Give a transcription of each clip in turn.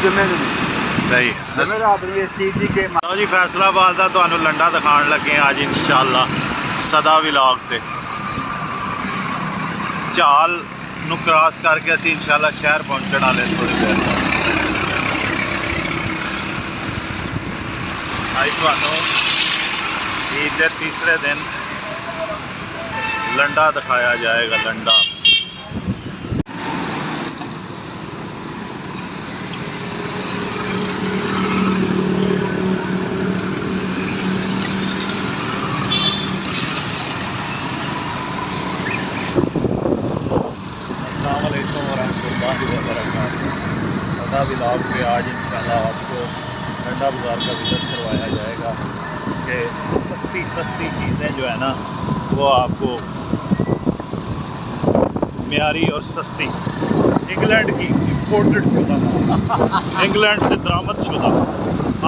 सही लो जी फैसलाबाद का तुहानू लंडा दिखाने लगे अज इंशाअल्लाह सदा विलाग ते झाल नू क्रॉस करके असी इंशाअल्लाह शहर पहुंचने वाले थोड़ी देर अज तुहानू ईद के तीसरे दिन लंडा दिखाया जाएगा। लंडा सदा विलाग पे आज इंशाल्लाह आपको लंडा बाज़ार का विज़िट करवाया जाएगा कि सस्ती सस्ती चीज़ें जो है ना वो आपको म्यारी और सस्ती इंग्लैंड की इम्पोर्टेड शुदा इंग्लैंड से दरामद शुदा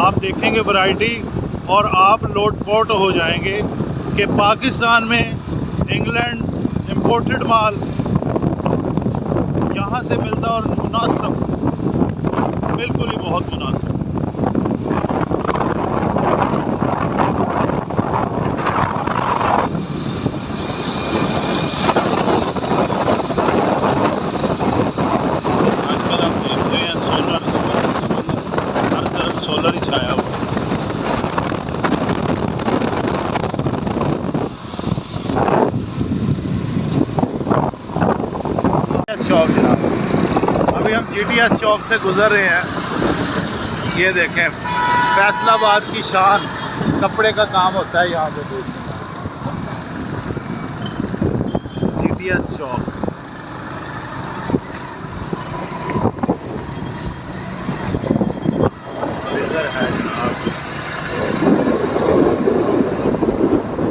आप देखेंगे वैरायटी और आप लोटपोट हो जाएंगे कि पाकिस्तान में इंग्लैंड इम्पोर्टेड माल यहाँ से मिलता और मुनासिब बिल्कुल ही बहुत मुनासिब। आजकल आप देख रहे हैं सोलर हर तरफ सोलर ही छाया हुआ। चौक जनाब अभी हम GTS चौक से गुजर रहे हैं। ये देखें फैसलाबाद की शान कपड़े का काम होता है यहाँ पे GTS चौक। इधर है जनाब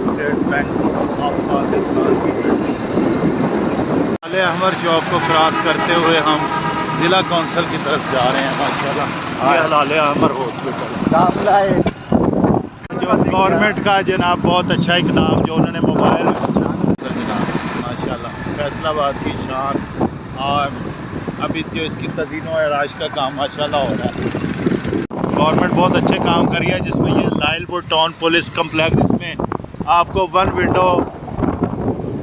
स्टेट बैंक ऑफ पाकिस्तान की बिल्डिंग। अहमर चौक को क्रॉस करते हुए हम ज़िला कौंसिल की तरफ जा रहे हैं। माशाल्लाह ये हलाले अहमर हॉस्पिटल जो गवर्नमेंट का जनाब बहुत अच्छा इकदाम जो उन्होंने मोबाइल माशाल्लाह फैसलाबाद की शान और अभी जो इसकी तज़ीनो एराश का काम माशाल्लाह हो रहा है। गवर्नमेंट बहुत अच्छे काम कर रही है जिसमें ये लाइलपुर टाउन पुलिस कम्प्लेक्स इसमें आपको वन विंडो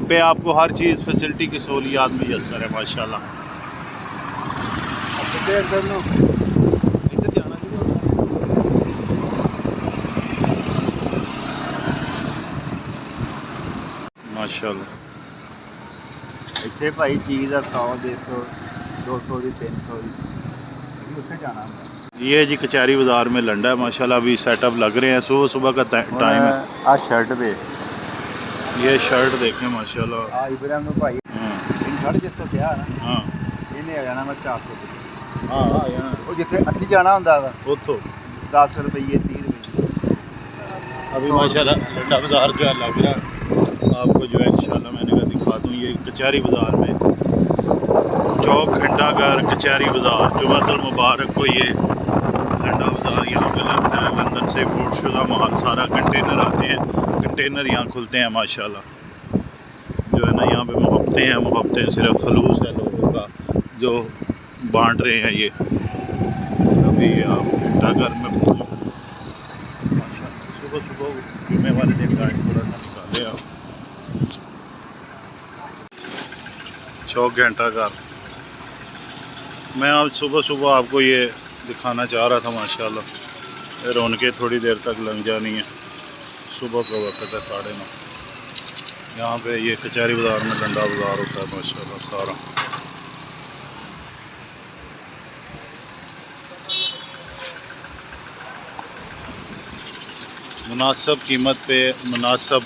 पे आपको हर चीज़ फैसिलिटी की सहूलियात मुयसर है माशाल्लाह। माशाल्लाह इतने भाई चीज़ 100 150 200 की 300 की उत्थे जाना। ये जी कचहरी बाज़ार में लंडा है माशाल्लाह। अभी सेटअप लग रहे हैं सुबह सुबह का टाइम है। आ शर्ट पे ये शर्ट देखें माशाल्लाह इब्राहिम भाई इन जितों क्या ना हाँ इन्हें आ जाना मैं 400 हाँ आ जाना वो जिथे असी जाना होंदा वा उतो 10 रुपये 30 रुपये। अभी माशाल्लाह लंडा बाज़ार जो है लग रहा है आपको जो है इंशाल्लाह मैंने कहा दिखा दूँ। ये कचहरी बाज़ार में चौक घंटाघर कचहरी बाज़ार जुमातुल मुबारक को ये लंडा बाज़ार यहाँ पे लगता है। लंदन से इम्पोर्ट शुदा माल सारा कंटेनर आते हैं, कंटेनर यहाँ खुलते हैं माशाल्लाह। जो है ना यहाँ पे मोहब्बतें सिर्फ खलूस है लोगों का जो बांट रहे हैं। ये अभी आप घंटाघर में माशाल्लाह सुबह सुबह जुम्मे वाले दिन गाड़ी थोड़ा सा निकाले आप चौक घंटाघर। मैं आज सुबह सुबह आपको ये दिखाना चाह रहा था माशाल्लाह। रौनकें थोड़ी देर तक लग जानी है। सुबह का वक्त है 9:30। यहाँ पे ये कचहरी बाज़ार में लंडा बाज़ार होता है माशाल्लाह सारा। मुनासिब कीमत पे मुनासिब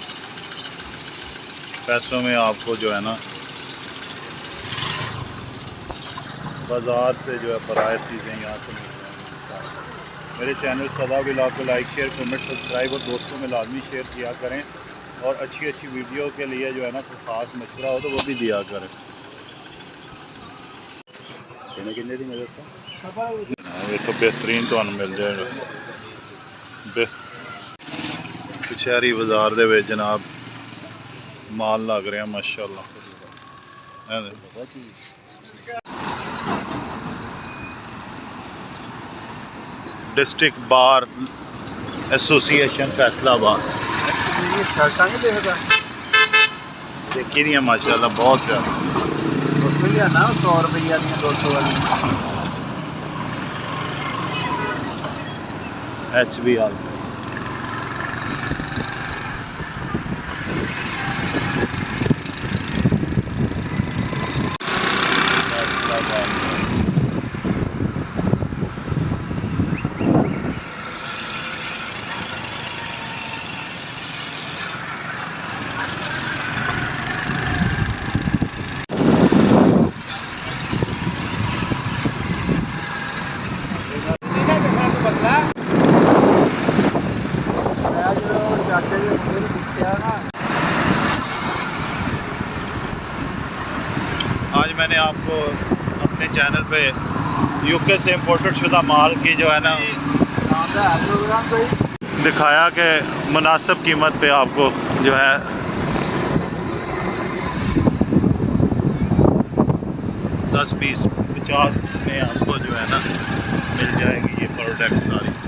पैसों में आपको जो है ना बाज़ार से जो है बराए चीज़ें यहाँ से मिल जाएंगी। मेरे चैनल सदा विलाग को लाइक शेयर कमेंट सब्सक्राइब और दोस्तों में लाजमी शेयर किया करें और अच्छी अच्छी वीडियो के लिए जो है ना कोई ख़ास मशवरा हो तो वो भी दिया करें। ये तो बेहतरीन तो मिल जाएगा। कचहरी बाज़ार दे विच जनाब माल लग रहा माशाल्लाह। District bar association Faisalabad. ये शर्टा नहीं देखता देखी नहीं है माशाल्लाह, बहुत प्यारा। उसमें लिया ना 100 रुपया दी 200 वाली। HBR आज मैंने आपको अपने चैनल पे यूके से इम्पोर्टेड शुदा माल की जो है ना दिखाया कि मुनासिब कीमत पे आपको जो है 10, 20, 50 में आपको जो है ना मिल जाएगी ये प्रोडक्ट सारी।